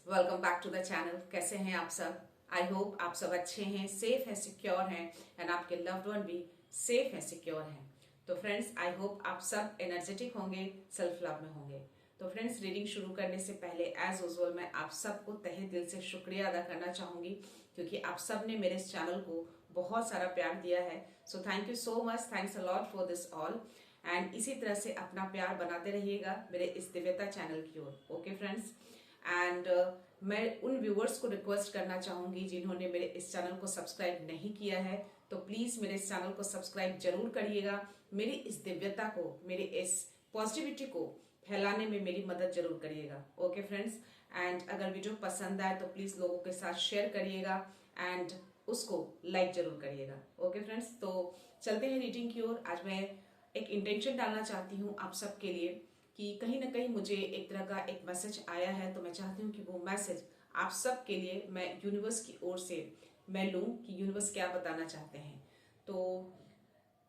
Welcome back to the channel. कैसे हैं आप सब? आई होप आप सब अच्छे हैं, सेफ हैं, सिक्योर हैं एंड आपके लव्ड वन भी सेफ हैं, सिक्योर हैं। तो फ्रेंड्स, आई होप आप सब एनर्जेटिक होंगे, सेल्फ लव में होंगे। तो फ्रेंड्स, रीडिंग शुरू करने से पहले एज यूजुअल मैं आप सबको तहे दिल से शुक्रिया अदा करना चाहूंगी, क्योंकि आप सब ने मेरे इस चैनल को बहुत सारा प्यार दिया है। So thank you so much, thanks a lot for this all. And इसी तरह से अपना प्यार बनाते रहिएगा मेरे इस दिव्यता चैनल की ओर। ओके फ्रेंड्स, एंड मैं उन व्यूअर्स को रिक्वेस्ट करना चाहूंगी जिन्होंने मेरे इस चैनल को सब्सक्राइब नहीं किया है, तो प्लीज मेरे इस चैनल को सब्सक्राइब जरूर करिएगा। मेरी इस दिव्यता को, मेरी इस पॉजिटिविटी को फैलाने में मेरी मदद जरूर करिएगा। ओके फ्रेंड्स, एंड अगर वीडियो पसंद आए तो प्लीज लोगों के साथ शेयर करिएगा एंड उसको लाइक जरूर करिएगा। ओके फ्रेंड्स, तो चलते हैं रीडिंग की ओर। आज मैं एक इंटेंशन डालना चाहती हूँ आप सबके लिए कि कहीं ना कहीं मुझे एक तरह का एक मैसेज आया है, तो मैं चाहती हूँ कि वो मैसेज आप सब के लिए मैं यूनिवर्स की ओर से मैं लूँ कि यूनिवर्स क्या बताना चाहते हैं। तो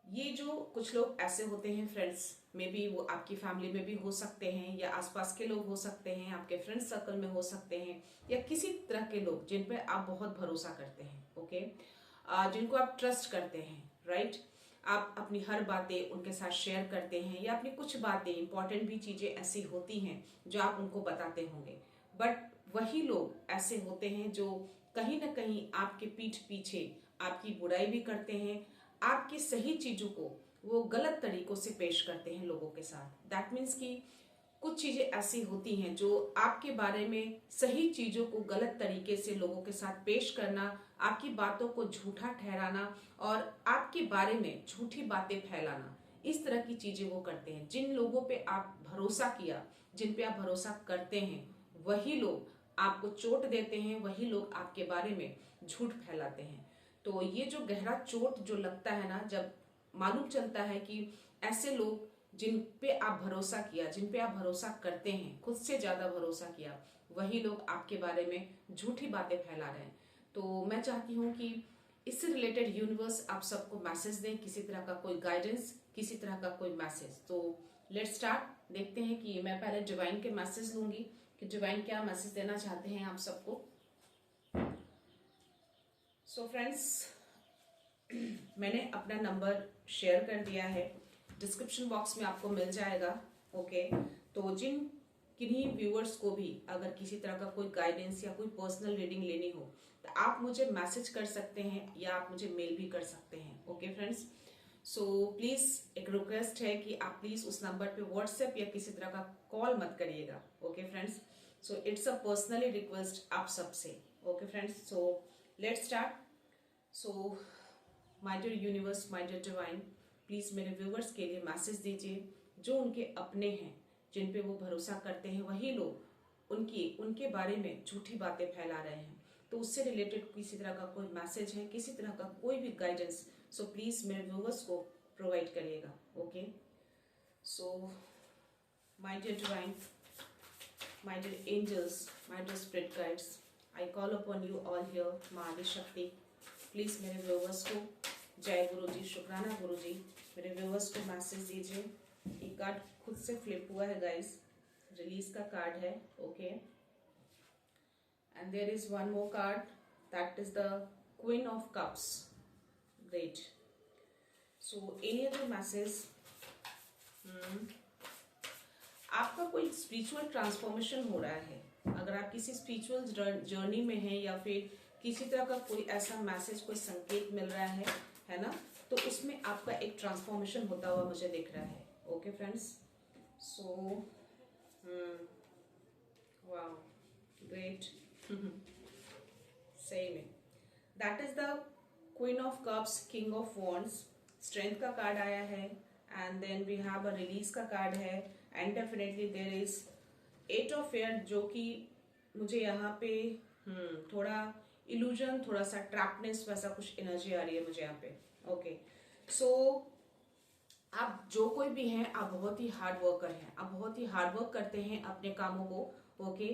ये जो कुछ लोग ऐसे होते हैं फ्रेंड्स, में भी वो आपकी फैमिली में भी हो सकते हैं या आसपास के लोग हो सकते हैं, आपके फ्रेंड सर्कल में हो सकते हैं, या किसी तरह के लोग जिन पे आप बहुत भरोसा करते हैं। ओके, जिनको आप ट्रस्ट करते हैं, राइट। आप अपनी हर बातें उनके साथ शेयर करते हैं, या अपनी कुछ बातें, इंपॉर्टेंट भी चीजें ऐसी होती हैं जो आप उनको बताते होंगे। बट वही लोग ऐसे होते हैं जो कहीं ना कहीं आपके पीठ पीछे आपकी बुराई भी करते हैं, आपकी सही चीजों को वो गलत तरीकों से पेश करते हैं लोगों के साथ। दैट मीन्स कि कुछ चीजें ऐसी होती हैं जो आपके बारे में सही चीजों को गलत तरीके से लोगों के साथ पेश करना, आपकी बातों को झूठा ठहराना और आपके बारे में झूठी बातें फैलाना, इस तरह की चीजें वो करते हैं। जिन लोगों पे आप भरोसा किया, जिन पे आप भरोसा करते हैं, वही लोग आपको चोट देते हैं, वही लोग आपके बारे में झूठ फैलाते हैं। तो ये जो गहरा चोट जो लगता है ना, जब मालूम चलता है कि ऐसे लोग जिन पे आप भरोसा किया, जिन पे आप भरोसा करते हैं, खुद से ज्यादा भरोसा किया, वही लोग आपके बारे में झूठी बातें फैला रहे हैं। तो मैं चाहती हूँ कि इससे रिलेटेड यूनिवर्स आप सबको मैसेज दें, किसी तरह का कोई गाइडेंस, किसी तरह का कोई मैसेज। तो लेट्स स्टार्ट। देखते हैं कि मैं पहले डिवाइन के मैसेज लूंगी कि डिवाइन क्या मैसेज देना चाहते हैं आप सबको। सो फ्रेंड्स, मैंने अपना नंबर शेयर कर दिया है, डिस्क्रिप्शन बॉक्स में आपको मिल जाएगा। ओके, तो जिन किन्हीं व्यूअर्स को भी अगर किसी तरह का कोई गाइडेंस या कोई पर्सनल रीडिंग लेनी हो, तो आप मुझे मैसेज कर सकते हैं या आप मुझे मेल भी कर सकते हैं। ओके फ्रेंड्स, सो प्लीज एक रिक्वेस्ट है कि आप प्लीज उस नंबर पे व्हाट्सएप या किसी तरह का कॉल मत करिएगा। Okay friends, so it's a personally request आप सबसे। Okay friends, so let's start. So my dear universe, my dear divine, please मेरे व्यूवर्स के लिए मैसेज दीजिए जो उनके अपने हैं, जिन पे वो भरोसा करते हैं, वही लोग उनके बारे में झूठी बातें फैला रहे हैं। तो उससे रिलेटेड किसी तरह का कोई मैसेज है, किसी तरह का कोई भी गाइडेंस, सो प्लीज मेरे व्यूवर्स को प्रोवाइड करिएगा। Okay, so my dear divine, my dear angels, my dear spirit guides, I call upon you all here, माँ आदि शक्ति, प्लीज मेरे व्यूवर्स को, जय गुरु जी, शुक्राना गुरु जी, मेरे व्यूवर्स को मैसेज दीजिए। ये कार्ड खुद से फ्लिप हुआ है गाइस, रिलीज का कार्ड है। Okay, and there is one more card, that is the queen of cups. Great. So any other message? आपका कोई स्पिरिचुअल ट्रांसफॉर्मेशन हो रहा है। अगर आप किसी स्पिरिचुअल जर्नी में हैं या फिर किसी तरह का कोई ऐसा मैसेज, कोई संकेत मिल रहा है ना, तो उसमें आपका एक ट्रांसफॉर्मेशन होता हुआ मुझे दिख रहा है। Okay friends, so wow, great. सही में that is the queen of cups, king of wands, strength का कार्ड आया है, and then we have a release का कार्ड है, and definitely there is eight of air, जो कि मुझे यहाँ पे थोड़ा इल्यूजन, थोड़ा सा ट्रैपनेस, वैसा कुछ एनर्जी आ रही है मुझे यहाँ पे। ओके, सो आप जो कोई भी हैं, आप बहुत ही हार्ड वर्कर हैं, आप बहुत ही हार्ड वर्क करते हैं अपने कामों को। ओके,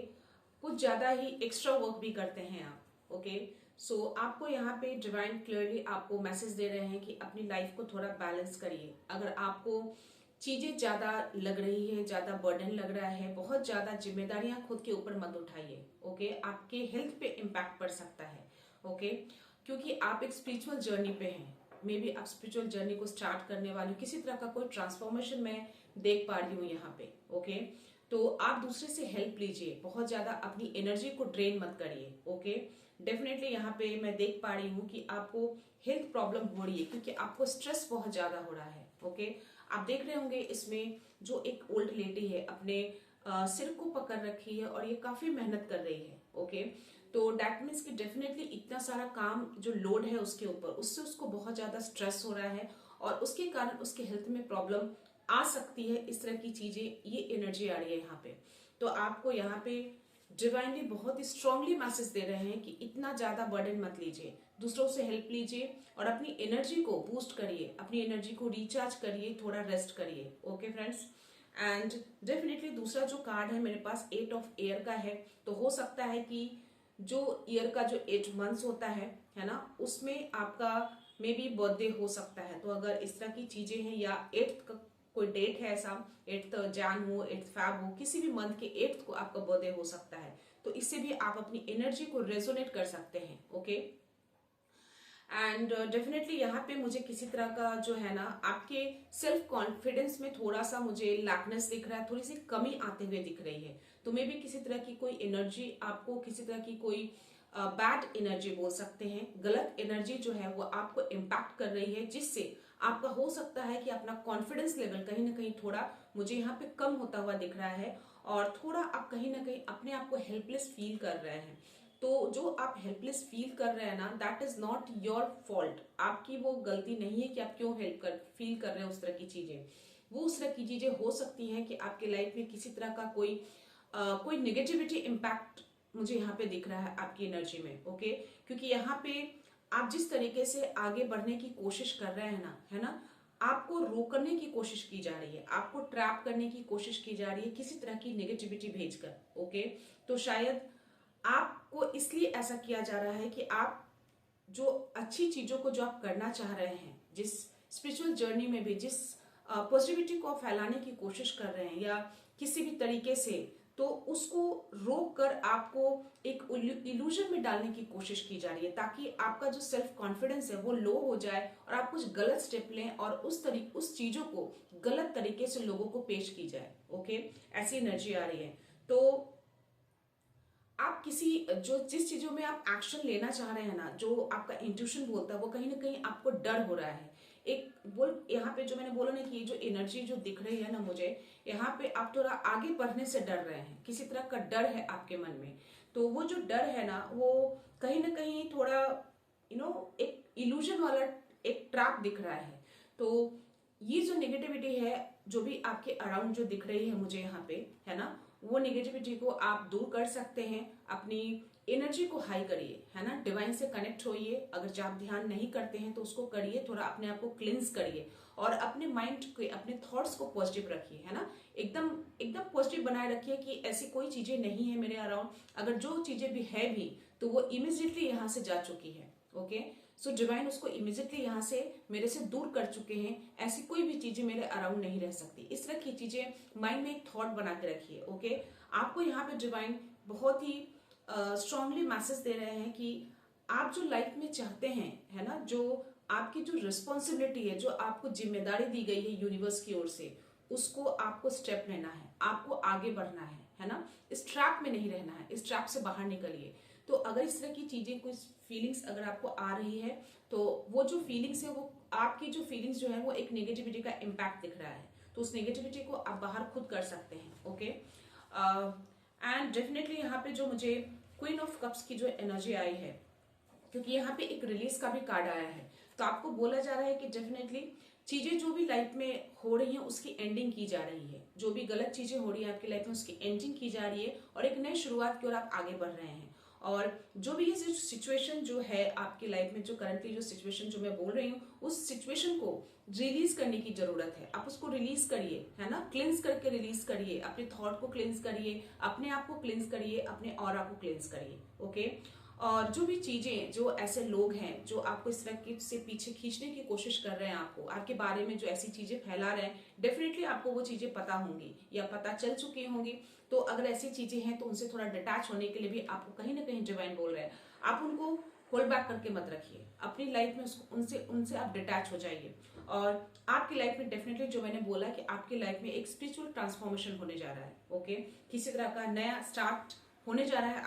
कुछ ज्यादा ही एक्स्ट्रा वर्क भी करते हैं आप। ओके, सो आपको यहाँ पे डिवाइन क्लियरली आपको मैसेज दे रहे हैं कि अपनी लाइफ को थोड़ा बैलेंस करिए। अगर आपको चीजें ज्यादा लग रही है, ज्यादा बर्डन लग रहा है, बहुत ज्यादा जिम्मेदारियां खुद के ऊपर मत उठाइए। ओके, आपके हेल्थ पे इम्पैक्ट पड़ सकता है। ओके, क्योंकि आप एक स्पिरिचुअल जर्नी पे हैं, मे बी आप स्पिरिचुअल जर्नी को स्टार्ट करने वाली हो, किसी तरह का कोई ट्रांसफॉर्मेशन मैं देख पा रही हूँ यहाँ पे। ओके, तो आप दूसरे से हेल्प लीजिए, बहुत ज्यादा अपनी एनर्जी को ड्रेन मत करिए। ओके, डेफिनेटली यहाँ पे मैं देख पा रही हूँ कि आपको हेल्थ प्रॉब्लम हो रही है, क्योंकि आपको स्ट्रेस बहुत ज्यादा हो रहा है। ओके, आप देख रहे होंगे इसमें जो एक ओल्ड लेडी है अपने सिर को पकड़ रखी है और ये काफी मेहनत कर रही है। ओके, तो डैट मीन्स कि डेफिनेटली इतना सारा काम जो लोड है उसके ऊपर, उससे उसको बहुत ज्यादा स्ट्रेस हो रहा है और उसके कारण उसके हेल्थ में प्रॉब्लम आ सकती है। इस तरह की चीजें, ये एनर्जी आ रही है यहाँ पे। तो आपको यहाँ पे डिवाइनली बहुत ही स्ट्रांगली मैसेज दे रहे हैं कि इतना ज्यादा बर्डन मत लीजिए, दूसरों से हेल्प लीजिए और अपनी एनर्जी को बूस्ट करिए, अपनी एनर्जी को रिचार्ज करिए, थोड़ा रेस्ट करिए। ओके फ्रेंड्स, एंड डेफिनेटली दूसरा जो कार्ड है मेरे पास 8 ऑफ एयर का है। तो हो सकता है कि जो ईयर का जो 8 मंथ्स होता है ना, उसमें आपका मे बी बर्थडे हो सकता है। तो अगर इस तरह की चीजें हैं या 8th का कोई डेट है ऐसा, 8th जैन हो, 8th फैब हो, किसी भी मंथ के 8th को आपका बर्थडे हो सकता है। तो इससे भी आप अपनी एनर्जी को रेजोनेट कर सकते हैं। ओके, एंड डेफिनेटली यहाँ पे मुझे किसी तरह का जो है ना, आपके सेल्फ कॉन्फिडेंस में थोड़ा सा मुझे लैकनेस दिख रहा है, थोड़ी सी कमी आते हुए दिख रही है। तो मे भी किसी तरह की कोई एनर्जी आपको, किसी तरह की कोई बैड एनर्जी बोल सकते हैं, गलत एनर्जी जो है वो आपको इम्पैक्ट कर रही है, जिससे आपका हो सकता है कि अपना कॉन्फिडेंस लेवल कहीं ना कहीं थोड़ा मुझे यहाँ पे कम होता हुआ दिख रहा है और थोड़ा आप कहीं ना कहीं अपने आप को हेल्पलेस फील कर रहे हैं। तो जो आप हेल्पलेस फील कर रहे हैं ना, that is not your fault, आपकी वो गलती नहीं है कि आप क्यों फील कर रहे हैं उस तरह की चीजें। वो उस तरह की चीजें हो सकती हैं कि आपके लाइफ में किसी तरह का कोई नेगेटिविटी इम्पैक्ट मुझे यहाँ पे दिख रहा है आपकी एनर्जी में। ओके, क्योंकि यहाँ पे आप जिस तरीके से आगे बढ़ने की कोशिश कर रहे हैं ना, है ना, आपको रोकने की कोशिश की जा रही है, आपको ट्रैप करने की कोशिश की जा रही है किसी तरह की नेगेटिविटी भेजकर। ओके, तो शायद आपको इसलिए ऐसा किया जा रहा है कि आप जो अच्छी चीजों को जो आप करना चाह रहे हैं, जिस स्पिरिचुअल जर्नी में भी जिस पॉजिटिविटी को फैलाने की कोशिश कर रहे हैं या किसी भी तरीके से, तो उसको रोक कर आपको एक इल्यूजन में डालने की कोशिश की जा रही है, ताकि आपका जो सेल्फ कॉन्फिडेंस है वो लो हो जाए और आप कुछ गलत स्टेप लें और उस चीजों को गलत तरीके से लोगों को पेश की जाए। ओके, ऐसी एनर्जी आ रही है। तो आप जिस चीजों में आप एक्शन लेना चाह रहे हैं ना, जो आपका इंट्यूशन बोलता है, वो कहीं ना कहीं आपको डर हो रहा है। एक बोल यहाँ पे जो मैंने बोला ना कि ये जो एनर्जी जो दिख रही है ना मुझे, यहाँ पे आप थोड़ा आगे बढ़ने से डर रहे हैं, किसी तरह का डर है आपके मन में। तो वो जो डर है ना, वो कहीं ना कहीं थोड़ा एक इल्यूजन वाला एक ट्रैप दिख रहा है। तो ये जो नेगेटिविटी है जो भी आपके अराउंड जो दिख रही है मुझे यहाँ पे, है ना, वो नेगेटिविटी को आप दूर कर सकते हैं। अपनी एनर्जी को हाई करिए, है ना, डिवाइन से कनेक्ट होइए। अगर जो आप ध्यान नहीं करते हैं तो उसको करिए, थोड़ा अपने आप को क्लिंस करिए और अपने माइंड को, अपने थॉट्स को पॉजिटिव रखिए, है ना, एकदम एकदम पॉजिटिव बनाए रखिए कि ऐसी कोई चीजें नहीं है मेरे अराउंड। अगर जो चीजें भी है भी तो वो इमिजिएटली यहाँ से जा चुकी है। ओके, सो डिवाइन उसको इमिजिएटली यहाँ से मेरे से दूर कर चुके हैं, ऐसी कोई भी चीजें मेरे अराउंड नहीं रह सकती। इस तरह की चीजें माइंड में एक थॉट बना के रखिए। ओके, आपको यहाँ पे डिवाइन बहुत ही स्ट्रांगली मैसेज दे रहे हैं कि आप जो लाइफ में चाहते हैं, है ना, जो आपकी जो रिस्पॉन्सिबिलिटी है, जो आपको जिम्मेदारी दी गई है यूनिवर्स की ओर से, उसको आपको स्टेप लेना है, आपको आगे बढ़ना है ना, इस ट्रैप में नहीं रहना है, इस ट्रैप से बाहर निकलिए। तो अगर इस तरह की चीजें, कुछ फीलिंग्स अगर आपको आ रही है, तो वो जो फीलिंग्स है, वो आपकी जो फीलिंग्स जो है वो एक नेगेटिविटी का इम्पैक्ट दिख रहा है, तो उस नेगेटिविटी को आप बाहर खुद कर सकते हैं। ओके, एंड डेफिनेटली यहाँ पे जो मुझे क्वीन ऑफ कप्स की जो एनर्जी आई है, क्योंकि यहाँ पे एक रिलीज का भी कार्ड आया है, तो आपको बोला जा रहा है कि डेफिनेटली चीजें जो भी लाइफ में हो रही हैं उसकी एंडिंग की जा रही है, जो भी गलत चीजें हो रही है आपकी लाइफ में उसकी एंडिंग की जा रही है और एक नई शुरुआत की ओर आप आगे बढ़ रहे हैं। और जो भी ये सिचुएशन जो है आपकी लाइफ में, जो करंटली जो सिचुएशन जो मैं बोल रही हूँ, उस सिचुएशन को रिलीज करने की जरूरत है। आप उसको रिलीज करिए, है ना, क्लिंस करके रिलीज करिए, अपने थॉट को क्लिंस करिए, अपने आप को क्लिंस करिए, अपने ऑरा को क्लिंस करिए। ओके, और जो भी चीजें, जो ऐसे लोग हैं जो आपको इस तरह के से पीछे खींचने की कोशिश कर रहे हैं, आपको आपके बारे में जो ऐसी चीजें फैला रहे हैं, डेफिनेटली आपको वो चीजें पता होंगी या पता चल चुकी होंगी। तो अगर ऐसी चीजें हैं तो उनसे थोड़ा डिटैच होने के लिए भी आपको कहीं ना कहीं डिवाइन बोल रहे हैं, आप उनको होल्ड बैक करके मत रखिए अपनी लाइफ में, उसको उनसे उनसे आप डिटैच हो जाइए। और आपकी लाइफ में डेफिनेटली जो मैंने बोला कि आपकी लाइफ में एक स्पिरिचुअल ट्रांसफॉर्मेशन होने जा रहा है। ओके, किसी तरह का नया स्टार्ट होने जा रहा है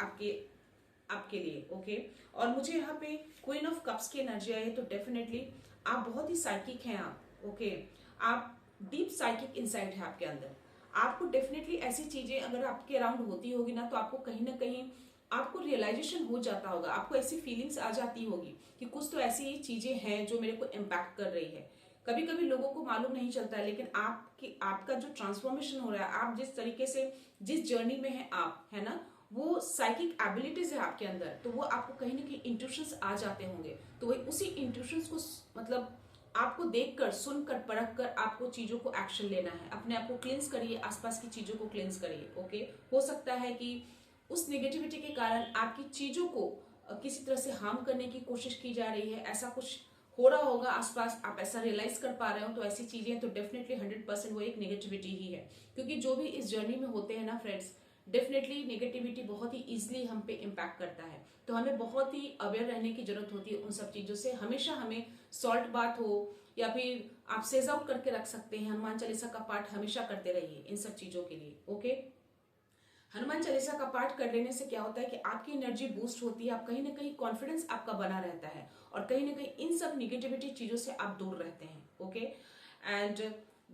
आपके लिए। ओके, और मुझे यहाँ पे क्वीन ऑफ कप्स की एनर्जी आई है, तो डेफिनेटली आप बहुत ही साइकिक हैं आप। ओके, आप डीप साइकिक इनसाइट है आपके अंदर। आपको डेफिनेटली ऐसी चीजें अगर आपके अराउंड होती होगी ना, तो आपको कहीं ना कहीं आपको रियलाइजेशन हो जाता होगा, आपको ऐसी फीलिंग्स आ जाती होगी कि कुछ तो ऐसी चीजें हैं जो मेरे को इम्पैक्ट कर रही है। कभी कभी लोगों को मालूम नहीं चलता है, लेकिन आपका जो ट्रांसफॉर्मेशन हो रहा है, आप जिस तरीके से जिस जर्नी में है आप, है ना, वो साइकिक एबिलिटीज है आपके अंदर, तो वो आपको कहीं ना कहीं इंट्यूशंस आ जाते होंगे। तो वही उसी इंट्यूशंस को मतलब आपको देखकर, सुनकर, परख कर आपको चीजों को एक्शन लेना है। अपने आप को क्लींस करिए, आसपास की चीजों को क्लींस करिए। ओके, हो सकता है कि उस नेगेटिविटी के कारण आपकी चीजों को किसी तरह से हार्म करने की कोशिश की जा रही है, ऐसा कुछ हो रहा होगा आसपास, आप ऐसा रियलाइज कर पा रहे हो। तो ऐसी चीजें तो डेफिनेटली 100% वो एक नेगेटिविटी ही है, क्योंकि जो भी इस जर्नी में होते हैं ना फ्रेंड्स, डेफिनेटली नेगेटिविटी बहुत ही इजीली हम पे इम्पैक्ट करता है। तो हमें बहुत ही अवेयर रहने की जरूरत होती है उन सब चीजों से। हमेशा हमें सॉल्ट बात हो या फिर आप सेज आउट करके रख सकते हैं, हनुमान चालीसा का पाठ हमेशा करते रहिए इन सब चीजों के लिए। ओके, हनुमान चालीसा का पाठ कर लेने से क्या होता है कि आपकी एनर्जी बूस्ट होती है, आप कहीं ना कहीं कॉन्फिडेंस आपका बना रहता है, और कहीं ना कहीं इन सब निगेटिविटी चीजों से आप दूर रहते हैं। ओके, एंड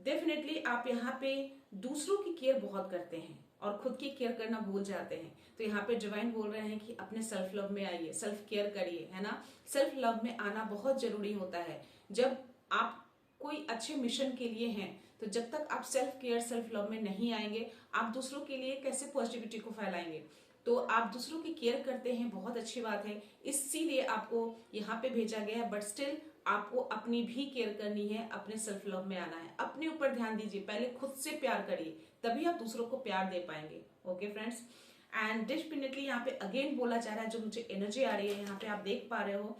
डेफिनेटली आप यहाँ पे दूसरों की केयर बहुत करते हैं और खुद की केयर करना भूल जाते हैं। तो यहाँ पे डिवाइन बोल रहे हैं कि अपने सेल्फ लव में आइए, सेल्फ केयर करिए, है ना। सेल्फ लव में आना बहुत जरूरी होता है। जब आप कोई अच्छे मिशन के लिए हैं, तो जब तक आप सेल्फ केयर, सेल्फ लव में नहीं आएंगे, आप दूसरों के लिए कैसे पॉजिटिविटी को फैलाएंगे। तो आप दूसरों की केयर करते हैं, बहुत अच्छी बात है, इसीलिए आपको यहाँ पे भेजा गया है। बट स्टिल आपको अपनी भी केयर करनी है, अपने सेल्फ लव में आना है, अपने ऊपर ध्यान दीजिए, पहले खुद से प्यार करिए, तभी आप दूसरों को प्यार दे पाएंगे। ओके फ्रेंड्स, एंड डेफिनेटली यहाँ पे अगेन बोला जा रहा है, जो मुझे एनर्जी आ रही है यहाँ पे आप देख पा रहे हो,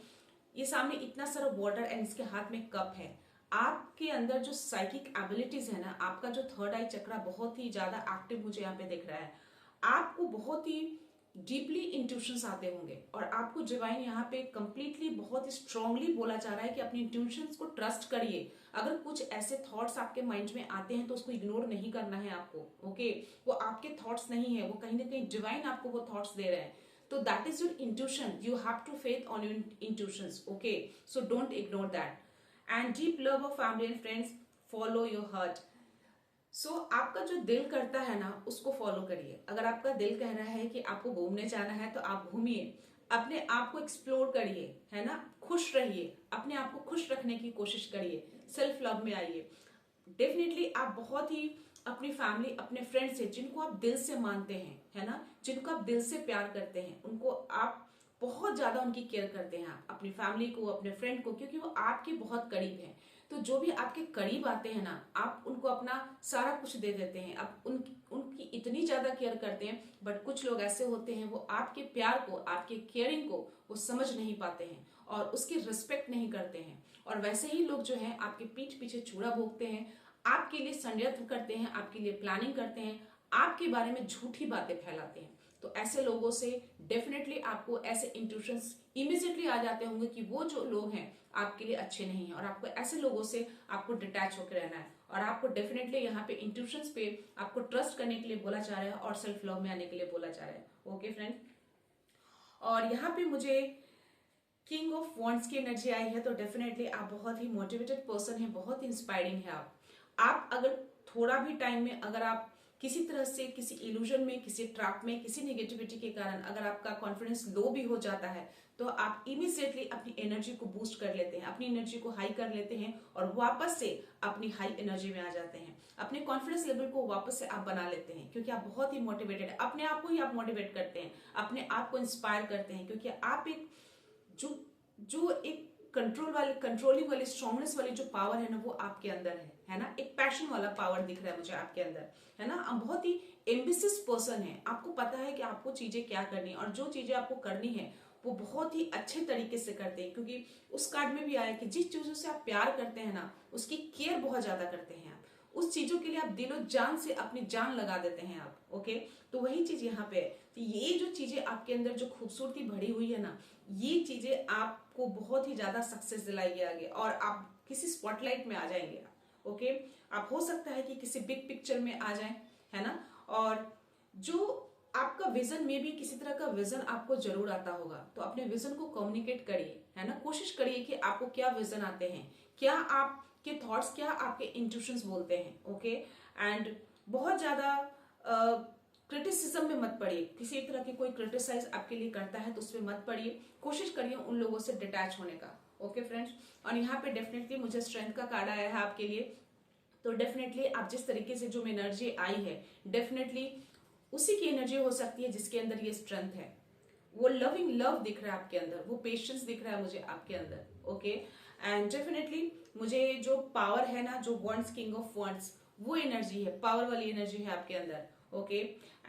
ये सामने इतना सारा वाटर एंड इसके हाथ में कप है। आपके अंदर जो साइकिक एबिलिटीज है ना, आपका जो थर्ड आई चक्रा बहुत ही ज्यादा एक्टिव मुझे यहाँ पे दिख रहा है। आपको बहुत ही डीपली इंट्यूशंस आते होंगे, और आपको डिवाइन यहाँ पे कंप्लीटली बहुत ही स्ट्रांगली बोला जा रहा है कि अपनी इंट्यूशंस को ट्रस्ट करिए। अगर कुछ ऐसे थॉट्स आपके माइंड में आते हैं तो उसको इग्नोर नहीं करना है आपको। ओके, वो आपके थॉट्स नहीं है, वो कहीं ना कहीं डिवाइन आपको वो थॉट्स दे रहे हैं। तो that is your intuition, you have to faith on your intuitions. Okay, so don't ignore that. And deep love of family and friends, follow your heart. So आपका जो दिल करता है ना, उसको फॉलो करिए। अगर आपका दिल कह रहा है कि आपको घूमने जाना है, तो आप घूमिए, अपने आप को एक्सप्लोर करिए, है ना, खुश रहिए, अपने आप को खुश रखने की कोशिश करिए, सेल्फ लव में आइए। डेफिनेटली आप बहुत ही अपनी फैमिली, अपने फ्रेंड्स से जिनको आप दिल से मानते हैं, है ना, जिनको आप दिल से प्यार करते हैं, उनको आप बहुत ज्यादा उनकी केयर करते हैं, आप अपनी फैमिली को, अपने फ्रेंड को, क्योंकि वो आपके बहुत करीब हैं। तो जो भी आपके करीब आते हैं ना, आप उनको अपना सारा कुछ दे देते हैं, आप उनकी इतनी ज्यादा केयर करते हैं। बट कुछ लोग ऐसे होते हैं, वो आपके प्यार को, आपके केयरिंग को वो समझ नहीं पाते हैं और उसकी रिस्पेक्ट नहीं करते हैं। और वैसे ही लोग जो हैं आपके पीठ पीछे छुरा भोगते हैं, आपके लिए षड्यंत्र करते हैं, आपके लिए प्लानिंग करते हैं, आपके बारे में झूठी बातें फैलाते हैं। तो ऐसे लोगों से डेफिनेटली आपको ऐसे इंट्यूशंस इमीडिएटली आ जाते होंगे कि वो जो लोग हैं आपके लिए अच्छे नहीं है, और आपको ऐसे लोगों से आपको डिटैच होकर रहना है। और आपको डेफिनेटली यहाँ पे इंट्यूशंस पे आपको ट्रस्ट करने के लिए बोला जा रहा है और सेल्फ लव में आने के लिए बोला जा रहा है। ओके फ्रेंड, और यहाँ पे मुझे किंग ऑफ वॉन्ड्स की एनर्जी आई है, तो डेफिनेटली आप बहुत ही मोटिवेटेड पर्सन है, बहुत इंस्पायरिंग है आप अगर थोड़ा भी टाइम में अगर आप किसी तरह से किसी इल्यूजन में, किसी ट्रैप में, किसी नेगेटिविटी के कारण अगर आपका कॉन्फिडेंस लो भी हो जाता है, तो आप इमीडिएटली अपनी एनर्जी को बूस्ट कर लेते हैं, अपनी एनर्जी को हाई कर लेते हैं और वापस से अपनी हाई एनर्जी में आ जाते हैं। अपने कॉन्फिडेंस लेवल को वापस से आप बना लेते हैं, क्योंकि आप बहुत ही मोटिवेटेड है, अपने आप को ही आप मोटिवेट करते हैं, अपने आप को इंस्पायर करते हैं, क्योंकि आप एक जो एक कंट्रोलिंग वाली स्ट्रांगनेस वाली जो पावर है ना, वो आपके अंदर है ना। एक पैशन वाला पावर दिख रहा है मुझे आपके अंदर, है ना। आप बहुत ही एम्बिशियस पर्सन है, आपको पता है कि आपको चीजें क्या करनी है, और जो चीजें आपको करनी है वो बहुत ही अच्छे तरीके से करते हैं, क्योंकि उस कार्ड में भी आया कि जिस चीजों से आप प्यार करते हैं ना, उसकी केयर बहुत ज्यादा करते हैं आप, उस चीजों के लिए आप दिलो जान से अपनी जान लगा देते हैं आप। ओके, तो वही चीज यहाँ पे है। तो ये जो चीजें आपके अंदर जो खूबसूरती भरी हुई है ना, ये चीजें आपको बहुत ही ज्यादा सक्सेस दिलाएगी आगे, और आप किसी स्पॉटलाइट में आ जाएंगे आप। ओके, आप हो सकता है कि किसी बिग पिक्चर में आ जाएं, है ना। और जो आपका विजन में भी किसी तरह का विजन आपको जरूर आता होगा, तो अपने विजन को कम्युनिकेट करिए, है ना। कोशिश करिए कि आपको क्या विजन आते हैं, क्या आपके थॉट्स, क्या आपके इंट्यूशंस बोलते हैं। ओके, एंड बहुत ज्यादा क्रिटिसिज्म में मत पड़िए। किसी तरह की कोई क्रिटिसाइज आपके लिए करता है तो उसमें मत पड़िए, कोशिश करिए उन लोगों से डिटैच होने का। ओके फ्रेंड्स, और यहाँ पे डेफिनेटली मुझे स्ट्रेंथ का कार्ड आया है आपके लिए, तो डेफिनेटली आप जिस तरीके से जो एनर्जी आई है, डेफिनेटली उसी की एनर्जी हो सकती है जिसके अंदर ये स्ट्रेंथ है। वो लविंग लव दिख रहा है आपके अंदर, वो पेशेंस दिख रहा है मुझे आपके अंदर। ओके, एंड डेफिनेटली मुझे जो पावर है ना, जो वंड्स, किंग ऑफ वंड्स, वो एनर्जी है, पावर वाली एनर्जी है आपके अंदर। ओके,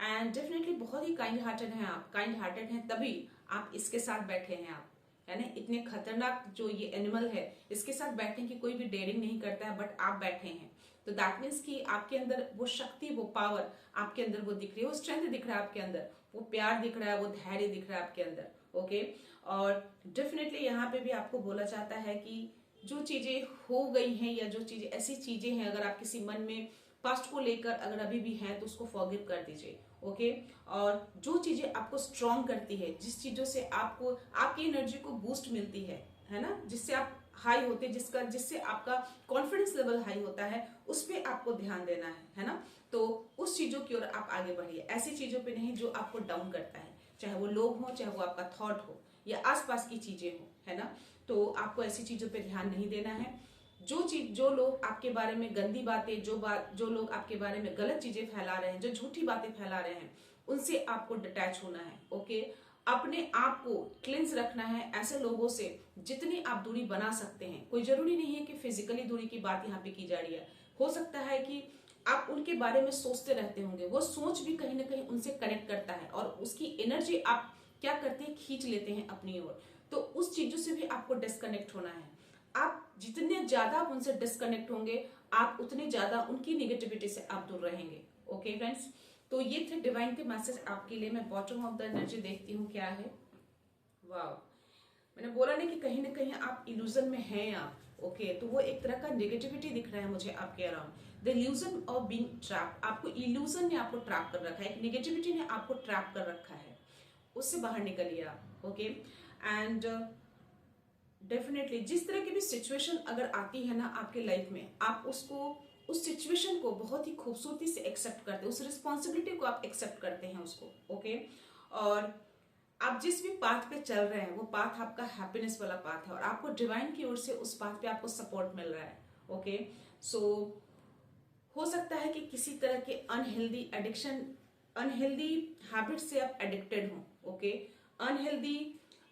एंड डेफिनेटली बहुत ही काइंड हार्टेड हैं आप, काइंड हार्टेड हैं तभी आप इसके साथ बैठे हैं आप, है ना। इतने खतरनाक जो ये एनिमल है, इसके साथ बैठने की कोई भी डेयरिंग नहीं करता है, बट आप बैठे हैं, तो दैट मीन्स कि आपके अंदर वो शक्ति, वो पावर आपके अंदर वो दिख रही है, वो स्ट्रेंथ दिख रहा है आपके अंदर, वो प्यार दिख रहा है, वो धैर्य दिख रहा है आपके अंदर। ओके, और डेफिनेटली यहाँ पे भी आपको बोला जाता है कि जो चीजें हो गई हैं, या जो चीजें ऐसी चीजें हैं, अगर आप किसी मन में पास्ट को लेकर अगर अभी भी हैं, तो उसको फॉरगिव कर दीजिए। ओके, और जो चीजें आपको स्ट्रॉन्ग करती है, जिस चीजों से आपको आपकी एनर्जी को बूस्ट मिलती है ना, जिससे आप हाई होते हैं, जिससे आपका कॉन्फिडेंस लेवल हाई होता है, उस पर आपको ध्यान देना है ना। तो उस चीजों की ओर आप आगे बढ़िए, ऐसी चीजों पे नहीं जो आपको डाउन करता है, चाहे वो लोग हो, चाहे वो आपका थॉट हो, या आसपास की चीजें हो, है ना। तो आपको ऐसी चीजों पे ध्यान नहीं देना है। जो लोग आपके बारे में गंदी बातें, जो लोग आपके बारे में गलत चीजें फैला रहे हैं, जो झूठी बातें फैला रहे हैं, उनसे आपको डिटैच होना है। ओके, अपने आप को क्लिंस रखना है ऐसे लोगों से, जितनी आप दूरी बना सकते हैं। कोई जरूरी नहीं है कि फिजिकली दूरी की बात यहाँ पे की जा रही है, हो सकता है कि आप उनके बारे में सोचते रहते होंगे, वो सोच भी कहीं ना कहीं उनसे कनेक्ट करता है, और उसकी एनर्जी आप क्या करते हैं, खींच लेते हैं अपनी ओर। तो उस चीजों से भी आपको डिस्कनेक्ट होना है। आप जितने ज्यादा आप उनसे डिस्कनेक्ट होंगे, आप उतने ज्यादा उनकी निगेटिविटी से आप दूर रहेंगे। ओके फ्रेंड्स, तो ये थे डिवाइन के मैसेज आपके लिए। मैं बॉटम ऑफ द एनर्जी देखती हूँ क्या है। वाह, मैंने बोला ना कि कहीं ना कहीं आप इल्यूजन में हैं आप। ओके, तो वो एक तरह का नेगेटिविटी दिख रहा है मुझे आपके around. The illusion of being trap, आपको इल्यूजन ने आपको ट्रैप कर रखा है, एक नेगेटिविटी ने आपको ट्रैप कर रखा है, उससे बाहर निकलिए आप। ओके, एंड डेफिनेटली जिस तरह की भी सिचुएशन अगर आती है ना आपके लाइफ में, आप उसको, उस सिचुएशन को बहुत ही खूबसूरती से एक्सेप्ट करते हैं, उस रिस्पॉन्सिबिलिटी को आप एक्सेप्ट करते हैं उसको। ओके, और आप जिस भी पाथ पे चल रहे हैं, वो पाथ आपका हैप्पीनेस वाला पाथ है, और आपको डिवाइन की ओर से उस पाथ पे आपको सपोर्ट मिल रहा है। ओके, सो हो सकता है कि किसी तरह के अनहेल्दी एडिक्शन, अनहेल्दी हैबिट से आप एडिक्टेड हो। Okay, unhealthy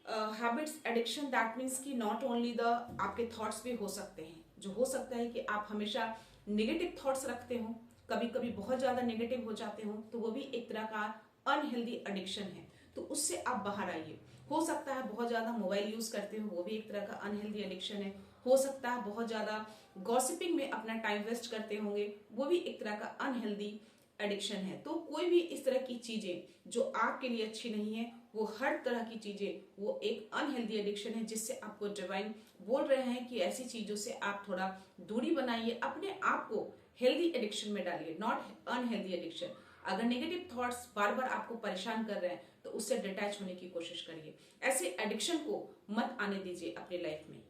habits, addiction, that means कि नॉट ओनली द आपके थॉट्स भी हो सकते हैं, जो हो सकता है कि आप हमेशा नेगेटिव थॉट्स रखते हो, कभी कभी बहुत ज्यादा नेगेटिव हो जाते हो, तो वो भी एक तरह का अनहेल्दी एडिक्शन है, तो उससे आप बाहर आइए। हो सकता है बहुत ज्यादा मोबाइल यूज करते हो, वो भी एक तरह का अनहेल्दी एडिक्शन है। हो सकता है बहुत ज्यादा गॉसिपिंग में अपना टाइम वेस्ट करते होंगे, वो भी एक तरह का अनहेल्दी एडिक्शन है। तो कोई भी इस तरह की चीजें जो आपके लिए अच्छी नहीं है, वो हर तरह की चीजें वो एक अनहेल्दी एडिक्शन है, जिससे आपको डिवाइन बोल रहे हैं कि ऐसी चीजों से आप थोड़ा दूरी बनाइए, अपने आप को हेल्दी एडिक्शन में डालिए, नॉट अनहेल्दी एडिक्शन। अगर नेगेटिव थॉट्स बार बार आपको परेशान कर रहे हैं, तो उससे डिटैच होने की कोशिश करिए। ऐसे एडिक्शन को मत आने दीजिए अपनी लाइफ में,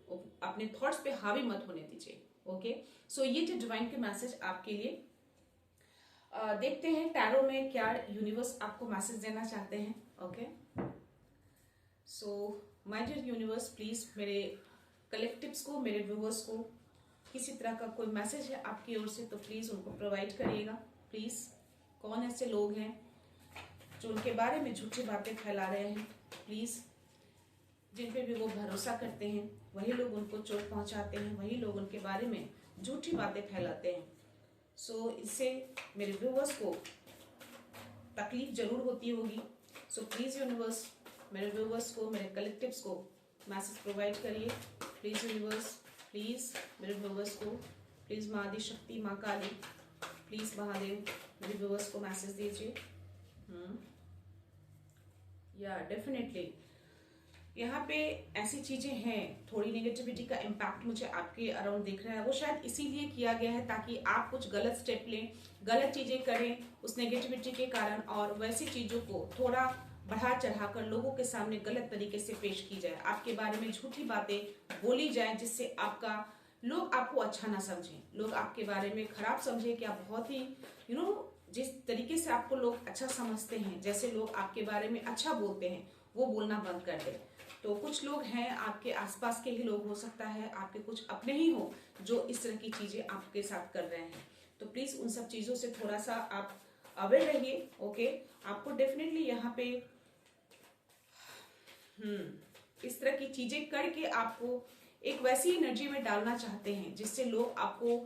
अपने थॉट्स पे हावी मत होने दीजिए। ओके, सो ये थे डिवाइन के मैसेज आपके लिए। देखते हैं टैरो में क्या यूनिवर्स आपको मैसेज देना चाहते हैं। Okay, so my dear universe, please मेरे कलेक्टिव्स को, मेरे व्यूवर्स को किसी तरह का कोई मैसेज है आपकी ओर से, तो प्लीज उनको प्रोवाइड करिएगा। प्लीज, कौन ऐसे लोग हैं जो उनके बारे में झूठी बातें फैला रहे हैं, प्लीज, जिन पे भी वो भरोसा करते हैं, वही लोग उनको चोट पहुंचाते हैं, वही लोग उनके बारे में झूठी बातें फैलाते हैं। सो इससे मेरे व्यूवर्स को तकलीफ जरूर होती होगी। सो प्लीज यूनिवर्स, मेरे व्यूवर्स को, मेरे कलेक्टिव्स को मैसेज प्रोवाइड करिए प्लीज यूनिवर्स, प्लीज मेरे व्यूवर्स को, प्लीज माँ आदि शक्ति, माँ काली, प्लीज महादेव मेरे व्यूवर्स को मैसेज दीजिए। या डेफिनेटली यहाँ पे ऐसी चीजें हैं, थोड़ी नेगेटिविटी का इम्पैक्ट मुझे आपके अराउंड दिख रहा है। वो शायद इसीलिए किया गया है ताकि आप कुछ गलत स्टेप लें, गलत चीजें करें उस नेगेटिविटी के कारण, और वैसी चीजों को थोड़ा बढ़ा चढ़ाकर लोगों के सामने गलत तरीके से पेश की जाए, आपके बारे में झूठी बातें बोली जाए, जिससे लोग आपको अच्छा ना समझें, लोग आपके बारे में खराब समझें कि आप बहुत ही जिस तरीके से आपको लोग अच्छा समझते हैं, जैसे लोग आपके बारे में अच्छा बोलते हैं, वो बोलना बंद कर दें। तो कुछ लोग हैं, आपके आसपास के ही लोग हो सकता है, आपके कुछ अपने ही हो जो इस तरह की चीजें आपके साथ कर रहे हैं। तो प्लीज उन सब चीजों से थोड़ा सा आप अवेयर रहिए। ओके, आपको डेफिनेटली यहाँ पे इस तरह की चीजें करके आपको एक वैसी एनर्जी में डालना चाहते हैं जिससे लोग आपको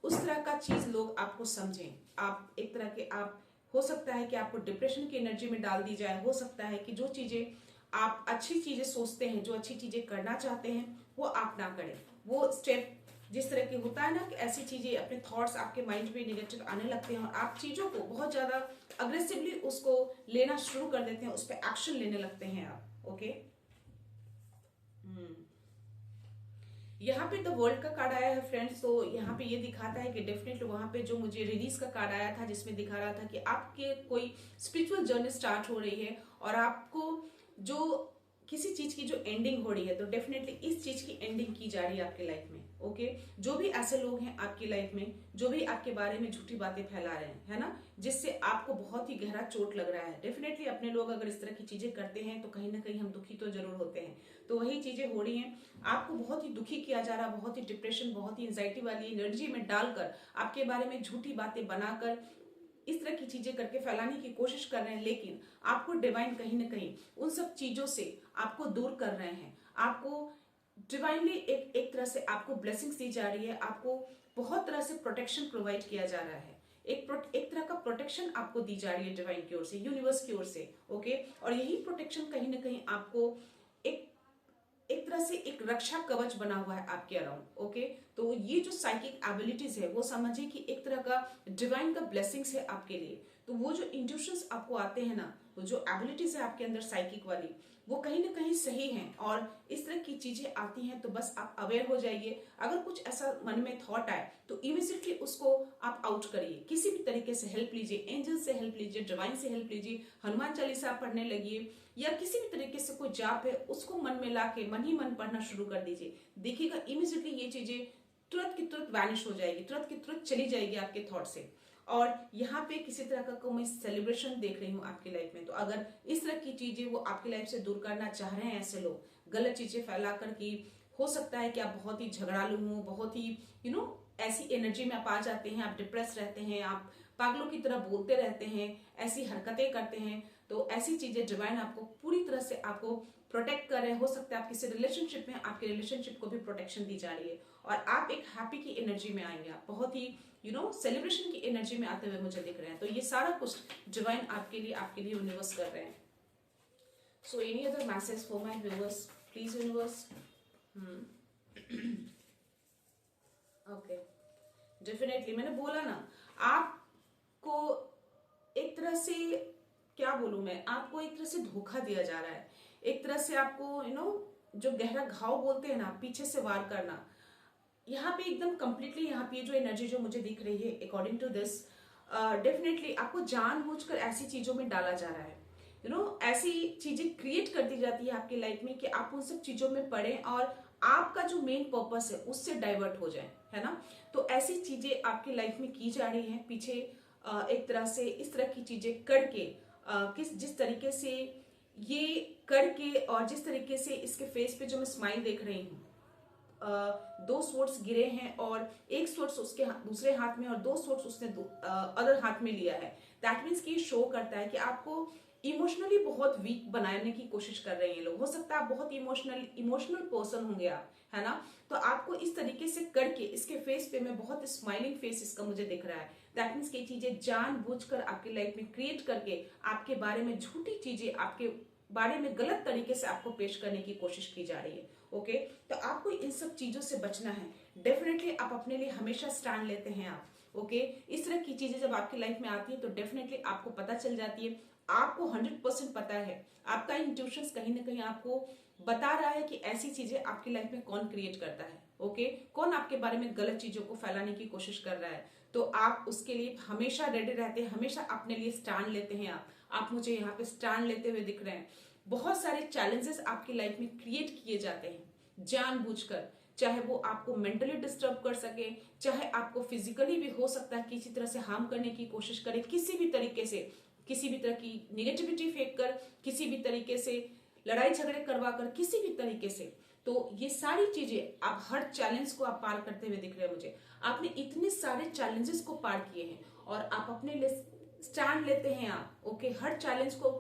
उस तरह का चीज लोग आपको समझें। आप एक तरह के आप हो सकता है कि आपको डिप्रेशन की एनर्जी में डाल दी जाए, हो सकता है कि जो चीजें आप अच्छी चीजें सोचते हैं, जो अच्छी चीजें करना चाहते हैं, वो आप ना करें। वो स्टेप जिस तरह के होता है ना कि ऐसी चीजें, अपने थॉट्स आपके माइंड में नेगेटिव आने लगते हैं और आप चीजों को बहुत ज्यादा अग्रेसिवली उसको लेना शुरू कर देते हैं, उस पर एक्शन लेने लगते हैं आप। ओके, यहाँ पे द वर्ल्ड का कार्ड आया है फ्रेंड्स। तो यहाँ पे ये दिखाता है कि डेफिनेटली वहां पे जो मुझे रिलीज का कार्ड आया था जिसमें दिखा रहा था कि आपके कोई स्पिरिचुअल जर्नी स्टार्ट हो रही है और आपको जो किसी चीज की जो एंडिंग हो रही है, तो डेफिनेटली इस चीज की एंडिंग की जा रही है आपकी लाइफ में। ओके, जो भी ऐसे लोग हैं आपकी लाइफ में जो भी आपके बारे में झूठी बातें फैला रहे हैं, है ना, जिससे आपको बहुत ही गहरा चोट लग रहा है, डेफिनेटली अपने लोग अगर इस तरह की चीजें करते हैं तो कहीं ना कहीं हम दुखी तो जरूर होते हैं। तो वही चीजें हो रही हैं, आपको बहुत ही दुखी किया जा रहा है, बहुत ही डिप्रेशन, बहुत ही एंजाइटी वाली एनर्जी में डालकर आपके बारे में झूठी बातें बनाकर इस तरह की चीजें करके फैलाने की कोशिश कर रहे हैं। लेकिन आपको डिवाइन कहीं ना कहीं उन सब चीजों से आपको दूर कर रहे हैं। आपको डिवाइनली एक तरह से आपको ब्लेसिंग्स दी जा रही है, आपको बहुत तरह से प्रोटेक्शन प्रोवाइड किया जा रहा है, एक तरह का प्रोटेक्शन आपको दी जा रही है डिवाइन की ओर से, यूनिवर्स की ओर से। ओके, और यही प्रोटेक्शन कहीं ना कहीं आपको एक तरह से एक रक्षा कवच बना हुआ है आपके अराउंड। ओके, तो ये जो साइकिक एबिलिटीज है वो समझिए कि एक तरह का डिवाइन का ब्लेसिंग्स है आपके लिए। तो वो जो इंट्यूशंस आपको आते हैं ना, वो जो एबिलिटीज है आपके अंदर साइकिक वाली, वो कहीं ना कहीं सही हैं। और इस तरह की चीजें आती हैं तो बस आप अवेयर हो जाइए। अगर कुछ ऐसा मन में थॉट आए तो इमीडिएटली उसको आप आउट करिए, किसी भी तरीके से हेल्प लीजिए, एंजल से हेल्प लीजिए, डिवाइन से हेल्प लीजिए, हनुमान चालीसा पढ़ने लगिए, या किसी भी तरीके से कोई जाप है उसको मन में लाके मन ही मन पढ़ना शुरू कर दीजिए। देखिएगा इमीडिएटली ये चीजें तुरंत की तुरंत वैनिश हो जाएगी, तुरंत की तुरंत चली जाएगी आपके थॉट से। और यहाँ पे किसी तरह का मैं सेलिब्रेशन देख रही हूँ आपकी लाइफ में। तो अगर इस तरह की चीजें वो आपकी लाइफ से दूर करना चाह रहे हैं ऐसे लोग, गलत चीजें फैला कर की, हो सकता है कि आप बहुत ही झगड़ालू हो, बहुत ही ऐसी एनर्जी में आप आ जाते हैं, आप डिप्रेस रहते हैं, आप पागलों की तरह बोलते रहते हैं, ऐसी हरकतें करते हैं। तो ऐसी चीजें डिवाइन आपको पूरी तरह से आपको प्रोटेक्ट कर रहे हैं। हो सकता है आप किसी रिलेशनशिप में, आपके रिलेशनशिप को भी प्रोटेक्शन दी जा रही है और आप एक हैप्पी की एनर्जी में आएंगे, आप बहुत ही सेलिब्रेशन की एनर्जी में आते हुए मुझे दिख रहे हैं। तो ये सारा कुछ डिवाइन आपके लिए यूनिवर्स कर रहे हैं। सो any other message for my viewers please universe. Okay, definitely मैंने बोला ना, आपको एक तरह से क्या बोलूं मैं, आपको एक तरह से धोखा दिया जा रहा है, एक तरह से आपको जो गहरा घाव बोलते हैं ना, पीछे से वार करना। यहाँ पे एकदम कंप्लीटली यहाँ पे जो एनर्जी जो मुझे दिख रही है अकॉर्डिंग टू दिस, डेफिनेटली आपको जानबूझकर ऐसी चीजों में डाला जा रहा है। ऐसी चीजें क्रिएट कर दी जाती है आपकी लाइफ में कि आप उन सब चीजों में पड़े और आपका जो मेन पर्पस है उससे डाइवर्ट हो जाए, है ना। तो ऐसी चीजें आपकी लाइफ में की जा रही है पीछे, एक तरह से इस तरह की चीजें करके, जिस तरीके से ये करके और जिस तरीके से इसके फेस पे जो मैं स्माइल देख रही हूँ, 2 स्वॉर्ड्स गिरे हैं और एक स्वॉर्ड्स उसके दूसरे हाथ में और 2 स्वॉर्ड्स उसने अदर हाथ में लिया है। दैट मीन्स कि शो करता है कि आपको इमोशनली बहुत वीक बनाने की कोशिश कर रहे हैं लोग। हो सकता है आप बहुत इमोशनल पर्सन होंगे आप, है ना। तो आपको इस तरीके से करके इसके फेस पे में बहुत स्माइलिंग फेस इसका मुझे दिख रहा है। दैट मीन्स की चीजें जानबूझकर आपकी लाइफ में क्रिएट करके आपके बारे में झूठी चीजें आपके बारे में गलत तरीके से आपको पेश करने की कोशिश की जा रही है। ओके, तो आपको इन सब चीजों से बचना है। डेफिनेटली आप अपने लिए हमेशा स्टैंड लेते हैं आप। ओके, इस तरह की चीजें जब आपकी लाइफ में आती है तो डेफिनेटली आपको पता चल जाती है, आपको 100% पता है, आपका इंट्यूशंस कहीं ना कहीं आपको बता रहा है कि ऐसी चीजें आपकी लाइफ में कौन क्रिएट करता है। ओके, कौन आपके बारे में गलत चीजों को फैलाने की कोशिश कर रहा है। तो आप उसके लिए हमेशा रेडी रहते हैं, हमेशा अपने लिए स्टैंड लेते हैं आप मुझे यहाँ पे स्टैंड लेते हुए दिख रहे हैं। बहुत सारे चैलेंजेस आपकी लाइफ में क्रिएट किए जाते हैं जानबूझकर, चाहे वो आपको मेंटली डिस्टर्ब कर सके, चाहे आपको फिजिकली भी हो सकता है किसी तरह से हार्म करने की कोशिश करे, किसी भी तरीके से, किसी भी तरह की निगेटिविटी फेंक कर, किसी भी तरीके से लड़ाई झगड़े करवा कर, किसी भी तरीके से। तो ये सारी चीजें आप हर चैलेंज को आप पार करते हुए दिख रहे हैं मुझे। आपने इतने सारे चैलेंजेस को पार किए हैं और आप अपने लिए स्टैंड लेते हैं आप। ओके, हर चैलेंज को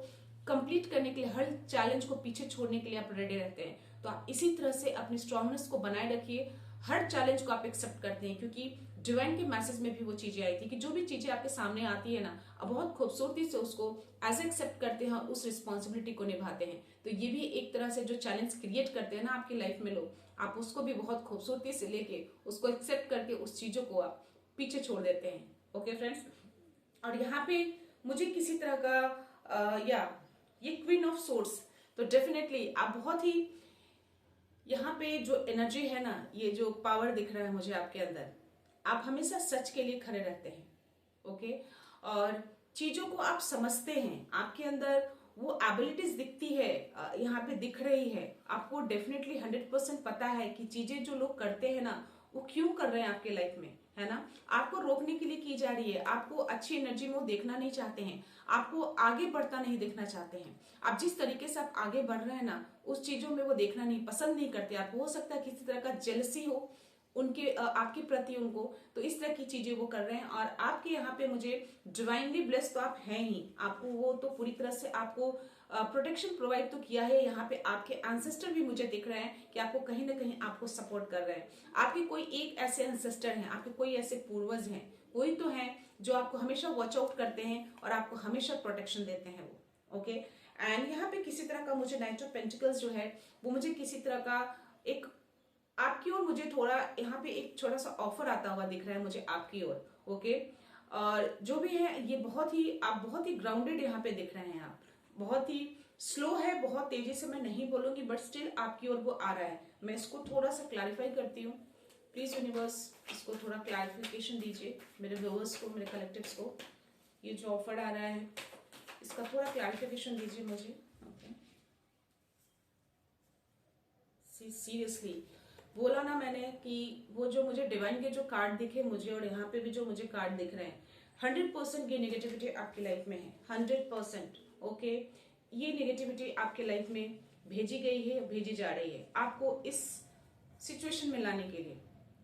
कंप्लीट करने के लिए, हर चैलेंज को पीछे छोड़ने के लिए आप रेडी रहते हैं। तो आप इसी तरह से अपनी स्ट्रांगनेस को बनाए रखिए, हर चैलेंज को आप एक्सेप्ट करते हैं, क्योंकि डिवाइन के मैसेज में भी वो चीजें आई थी कि जो भी चीजें आपके सामने आती है ना, आप बहुत खूबसूरती से उसको एज एक्सेप्ट करते हैं और उस रिस्पॉन्सिबिलिटी को निभाते हैं। तो ये भी एक तरह से जो चैलेंज क्रिएट करते हैं ना आपकी लाइफ में लोग, आप उसको भी बहुत खूबसूरती से लेके उसको एक्सेप्ट करके उस चीजों को आप पीछे छोड़ देते हैं। ओके फ्रेंड्स, और यहाँ पे मुझे किसी तरह का ये क्वीन ऑफ सोर्स, तो डेफिनेटली आप बहुत ही यहाँ पे जो एनर्जी है ना, ये जो पावर दिख रहा है मुझे आपके अंदर, आप हमेशा सच के लिए खड़े रहते हैं। ओके, और चीजों को आप समझते हैं, आपके अंदर वो एबिलिटीज दिखती है, यहाँ पे दिख रही है आपको। डेफिनेटली 100% पता है कि चीजें जो लोग करते हैं ना वो क्यों कर रहे हैं आपके लाइफ में, है ना। आपको रोकने के लिए की जा रही है, आपको अच्छी एनर्जी में वो देखना नहीं चाहते हैं, आपको आगे बढ़ता नहीं देखना चाहते हैं। आप जिस तरीके से आप आगे बढ़ रहे हैं ना, उस चीजों में वो देखना नहीं पसंद नहीं करते। आपको हो सकता है किसी तरह का जेलसी हो उनके आपके प्रति उनको, तो इस तरह की चीजें वो कर रहे हैं। और आपके यहाँ पे मुझे डिवाइनली ब्लेस्ड तो आप हैं ही, आपको वो तो पूरी तरह से आपको प्रोटेक्शन प्रोवाइड तो किया है। यहाँ पे आपके एंसेस्टर भी मुझे दिख रहे हैं कि आपको कहीं ना कहीं आपको सपोर्ट कर रहे हैं। आपके कोई एक ऐसे एंसेस्टर हैं, आपके कोई ऐसे पूर्वज हैं, कोई तो हैं जो आपको हमेशा वॉच आउट करते हैं और आपको हमेशा प्रोटेक्शन देते हैं वो। ओके, एंड यहाँ पे किसी तरह का मुझे नाइट ऑफ पेंटिकल्स जो है वो मुझे किसी तरह का एक आपकी ओर, मुझे थोड़ा यहाँ पे एक छोटा सा ऑफर आता हुआ दिख रहा है मुझे आपकी ओर। ओके, और जो भी है ये बहुत ही, आप बहुत ही ग्राउंडेड यहाँ पे दिख रहे हैं। आप बहुत ही स्लो है, बहुत तेजी से मैं नहीं बोलूंगी, बट स्टिल आपकी ओर वो आ रहा है। मैं इसको थोड़ा सा क्लैरिफाई करती हूँ। प्लीज यूनिवर्स इसको थोड़ा क्लैरिफिकेशन दीजिए मेरे व्यूअर्स को, मेरे कलेक्टिव्स को। ये जो ऑफर आ रहा है इसका थोड़ा क्लैरिफिकेशन दीजिए मुझे। ओके, सीरियसली बोला ना मैंने कि वो जो मुझे डिवाइन के जो कार्ड दिखे मुझे, और यहाँ पे भी जो मुझे कार्ड दिख रहे हैं, 100% ये नेगेटिविटी आपकी लाइफ में है, 100%। ओके, ये नेगेटिविटी आपके लाइफ में भेजी गई है, भेजी जा रही है आपको इस सिचुएशन में लाने के लिए।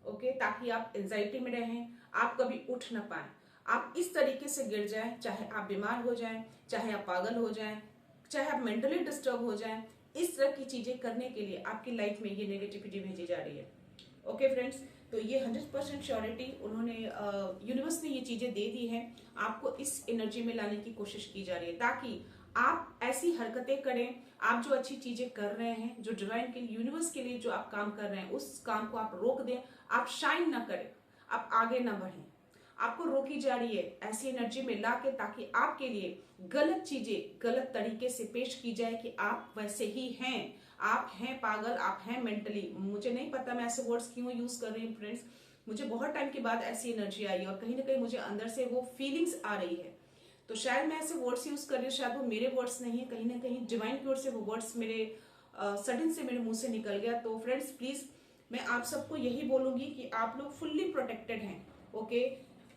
ओके, ताकि आप एंजाइटी में रहें, आप कभी उठ ना पाए, आप इस तरीके से गिर जाएं, चाहे आप बीमार हो जाएं, चाहे आप पागल हो जाएं, चाहे आप मेंटली डिस्टर्ब हो जाएं। इस तरह की चीजें करने के लिए आपकी लाइफ में ये नेगेटिविटी भेजी जा रही है। ओके फ्रेंड्स, तो ये 100% श्योरिटी उन्होंने यूनिवर्स ने ये चीजें दे दी हैं, आपको इस एनर्जी में लाने की कोशिश की जा रही है ताकि आप ऐसी हरकतें करें, आप जो अच्छी चीजें कर रहे हैं, जो डिवाइन के लिए, यूनिवर्स के लिए जो आप काम कर रहे हैं, उस काम को आप रोक दें, आप शाइन ना करें, आप आगे ना बढ़ें। आपको रोकी जा रही है ऐसी एनर्जी में लाके, ताकि आपके लिए गलत चीजें गलत तरीके से पेश की जाए कि आप वैसे ही हैं, आप हैं पागल, आप हैं मेंटली। मुझे नहीं पता मैं ऐसे वर्ड्स क्यों यूज कर रही हूँ फ्रेंड्स, मुझे बहुत टाइम के बाद ऐसी एनर्जी आई और कहीं ना कहीं मुझे अंदर से वो फीलिंग्स आ रही है। तो शायद मैं ऐसे वर्ड्स यूज कर रही हूँ, शायद वो मेरे वर्ड्स नहीं है, कहीं ना कहीं डिवाइन की ओर से वो वर्ड्स मेरे सडन से मेरे मुंह से निकल गया। तो फ्रेंड्स प्लीज मैं आप सबको यही बोलूंगी कि आप लोग फुल्ली प्रोटेक्टेड हैं। ओके,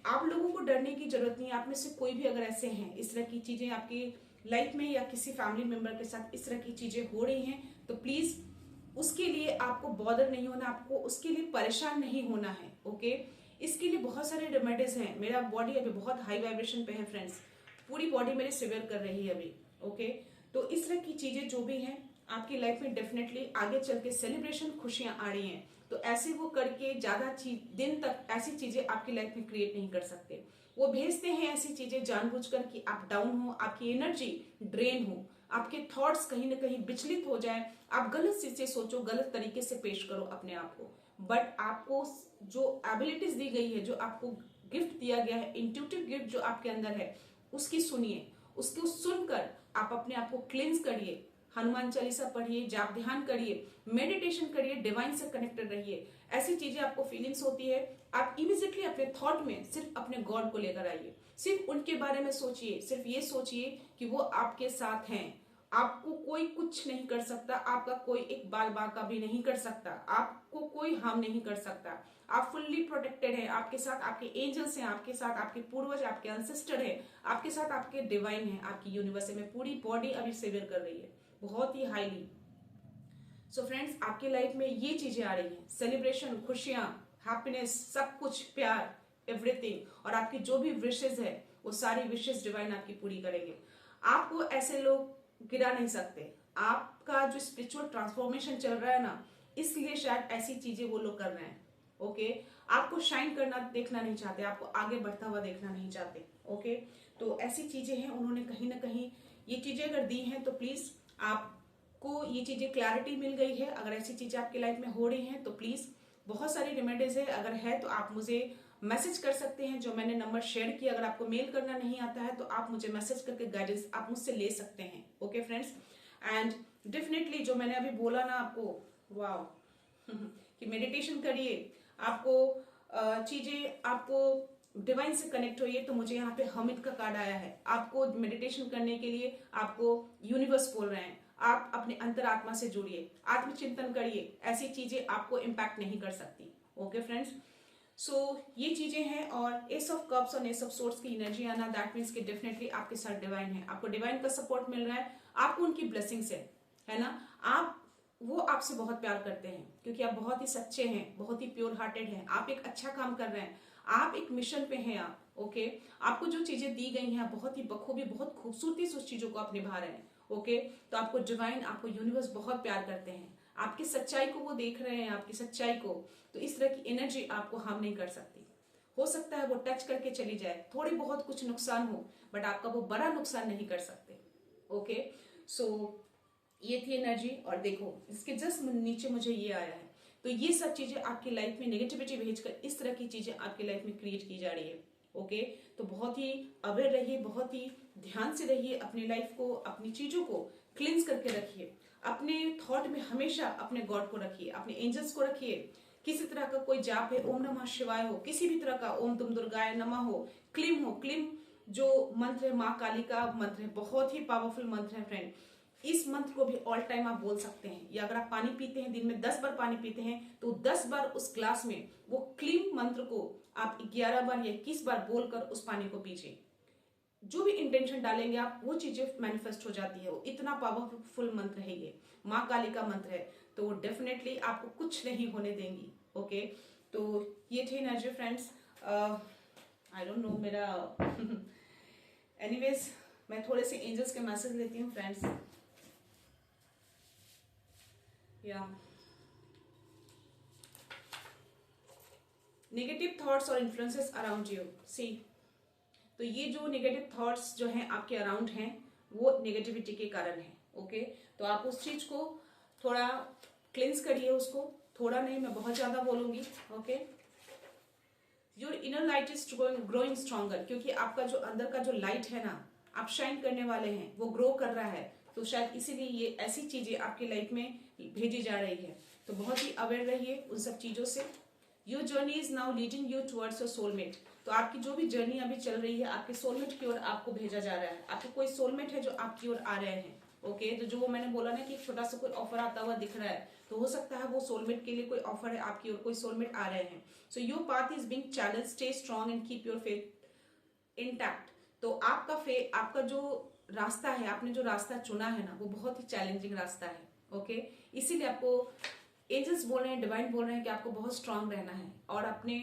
आप लोगों को डरने की जरूरत नहीं है। आप में से कोई भी अगर ऐसे हैं, इस तरह की चीजें आपकी लाइफ में या किसी फैमिली मेंबर के साथ इस तरह की चीजें हो रही हैं, तो प्लीज उसके लिए आपको बॉदर नहीं होना, आपको उसके लिए परेशान नहीं होना है। ओके, इसके लिए बहुत सारे रेमेडीज हैं। मेरा बॉडी अभी बहुत हाई वाइब्रेशन पे है फ्रेंड्स, पूरी बॉडी मेरी सिवियर कर रही है अभी। ओके, तो इस तरह की चीजें जो भी हैं आपकी लाइफ में डेफिनेटली आगे चल के सेलिब्रेशन, खुशियां आ रही हैं। तो ऐसे वो करके ज्यादा दिन तक ऐसी चीजें आपकी लाइफ में क्रिएट नहीं कर सकते। वो भेजते हैं ऐसी चीजें जानबूझकर कि आप डाउन हो, आपकी एनर्जी ड्रेन हो, आपके थॉट्स कहीं ना कहीं विचलित हो जाए, आप गलत चीजें सोचो, गलत तरीके से पेश करो अपने आप को, बट आपको जो एबिलिटीज दी गई है, जो आपको गिफ्ट दिया गया है, इंट्यूटिव गिफ्ट जो आपके अंदर है, उसकी सुनिए, उसको सुनकर आप अपने आप को क्लींस करिए, हनुमान चालीसा पढ़िए, जाप ध्यान करिए, मेडिटेशन करिए, डिवाइन से कनेक्टेड रहिए। ऐसी चीजें आपको फीलिंग्स होती है, आप इमीडिएटली अपने थॉट में सिर्फ अपने गॉड को लेकर आइए, सिर्फ उनके बारे में सोचिए, सिर्फ ये सोचिए कि वो आपके साथ हैं, आपको कोई कुछ नहीं कर सकता, आपका कोई एक बाल बांका भी नहीं कर सकता, आपको कोई हार्म नहीं कर सकता, आप फुल्ली प्रोटेक्टेड हैं, आपके साथ आपके एंजल्स हैं, आपके साथ आपके पूर्वज, आपके एंसेस्टर हैं, आपके साथ आपके डिवाइन हैं, आपकी यूनिवर्स में पूरी बॉडी अभी सेवियर कर रही है बहुत ही हाईली। सो फ्रेंड्स, आपकी लाइफ में ये चीजें आ रही हैं, सेलिब्रेशन, खुशियां, हैप्पीनेस, सब कुछ, प्यार, एवरीथिंग, और आपकी जो भी विशेष है वो सारी विशेष डिवाइन आपकी पूरी करेंगे। आपको ऐसे लोग गिरा नहीं सकते, आपका जो स्पिरिचुअल ट्रांसफॉर्मेशन चल रहा है ना, इसलिए शायद ऐसी चीजें वो लोग कर रहे हैं। ओके, आपको शाइन करना देखना नहीं चाहते, आपको आगे बढ़ता हुआ देखना नहीं चाहते। ओके, तो ऐसी चीजें हैं, उन्होंने कहीं ना कहीं ये चीजें अगर दी हैं तो प्लीज आपको ये चीजें क्लैरिटी मिल गई है। अगर ऐसी चीजें आपकी लाइफ में हो रही हैं तो प्लीज, बहुत सारी रेमेडीज है, अगर है तो आप मुझे मैसेज कर सकते हैं, जो मैंने नंबर शेयर किया। अगर आपको मेल करना नहीं आता है तो आप मुझे मैसेज करके गाइडेंस आप मुझसे ले सकते हैं। ओके फ्रेंड्स, एंड डेफिनेटली जो मैंने अभी बोला ना आपको, वाओ कि मेडिटेशन करिए, आपको चीजें, आपको डिवाइन से कनेक्ट होइए, तो मुझे यहाँ पे हमिद का कार्ड आया है। आपको मेडिटेशन करने के लिए आपको यूनिवर्स बोल रहे हैं, आप अपने अंतरात्मा से जुड़िए, आत्मचिंतन करिए, ऐसी चीजें आपको इम्पैक्ट नहीं कर सकती। ओके फ्रेंड्स, सो ये चीजें हैं, और एस ऑफ कप्स और एस ऑफ सोर्ड्स की एनर्जी आना, दैट मीन्स कि डेफिनेटली आपके साथ डिवाइन है, आपको डिवाइन का सपोर्ट मिल रहा है, आपको उनकी ब्लेसिंग्स है ना। वो आपसे बहुत प्यार करते हैं, क्योंकि आप बहुत ही सच्चे हैं, बहुत ही प्योर हार्टेड हैं, आप एक अच्छा काम कर रहे हैं, आप एक मिशन पे हैं आप। ओके, आपको जो चीजें दी गई हैं, बहुत ही बखूबी, बहुत खूबसूरती से उस चीजों को आप निभा रहे हैं। ओके, तो आपको डिवाइन, आपको यूनिवर्स बहुत प्यार करते हैं, आपकी सच्चाई को वो देख रहे हैं, आपकी सच्चाई को, तो इस तरह की एनर्जी आपको हार्म नहीं कर सकती। हो सकता है वो टच करके चली जाए, थोड़ी बहुत कुछ नुकसान हो, बट आपका वो बड़ा नुकसान नहीं कर सकते। ओके, सो ये थी एनर्जी, और देखो इसके जस्ट नीचे मुझे ये आया है, तो ये सब चीजें आपकी लाइफ में नेगेटिविटी भेजकर इस तरह की चीजें आपकी लाइफ में क्रिएट की जा रही है। ओके, तो बहुत ही अवेयर रहिए, बहुत ही ध्यान से रहिए, अपनी लाइफ को, अपनी चीजों को क्लींस करके रखिए, अपने थॉट में हमेशा अपने गॉड को रखिए, अपने एंजल्स को रखिए। किसी तरह का कोई जाप है, ओम नमः शिवाय हो, किसी भी तरह का ओम तुम दुर्गाय नमः हो, क्लीम जो मंत्र है, माँ काली का मंत्र है, बहुत ही पावरफुल मंत्र है फ्रेंड। इस मंत्र को भी ऑल टाइम आप बोल सकते हैं, या अगर आप पानी पीते हैं, दिन में 10 बार पानी पीते हैं, तो 10 बार उस ग्लास में वो क्लीम मंत्र को आप 11 बार या 21 बार बोलकर उस पानी को पीजिए। जो भी इंटेंशन डालेंगे आप, वो चीजें मैनिफेस्ट हो जाती है। वो इतना पावरफुल मंत्र है, ये माँ काली का मंत्र है, तो वो डेफिनेटली आपको कुछ नहीं होने देंगी। ओके, तो ये थे energy friends, I don't know मेरा एनीवेज, मैं थोड़े से एंजल्स के मैसेज लेती हूँ फ्रेंड्स। नेगेटिव थॉट्स और इन्फ्लुएंसेस अराउंड यू, सी, तो ये जो नेगेटिव थॉट्स जो हैं आपके अराउंड हैं, वो नेगेटिविटी के कारण है। ओके, तो आप उस चीज को थोड़ा क्लींस करिए, उसको थोड़ा नहीं, मैं बहुत ज्यादा बोलूंगी। Okay, your inner light is growing stronger, क्योंकि आपका जो अंदर का जो लाइट है ना, आप शाइन करने वाले हैं, वो ग्रो कर रहा है, तो शायद इसीलिए ये ऐसी चीजें आपकी लाइफ में भेजी जा रही है। तो बहुत ही अवेयर रहिए उन सब चीजों से। Your journey is now leading you towards your soulmate, तो आपकी जो भी जर्नी अभी चल रही है, आपके सोलमेट की ओर आपको भेजा जा रहा है, आपके कोई सोलमेट है जो आपकी ओर आ रहे हैं। ओके, तो जो वो मैंने बोला ना कि एक छोटा सा कोई ऑफर आता हुआ दिख रहा है, तो हो सकता है वो सोलमेट के लिए कोई ऑफर है, आपकी ओर कोई सोलमेट आ रहे हैं। So your path is being challenged, stay strong and keep your faith intact. तो आपका जो रास्ता है, आपने जो रास्ता चुना है ना, वो बहुत ही चैलेंजिंग रास्ता है। ओके, इसीलिए आपको एंजल्स बोल रहे हैं, डिवाइन बोल रहे हैं कि आपको बहुत स्ट्रांग रहना है और अपने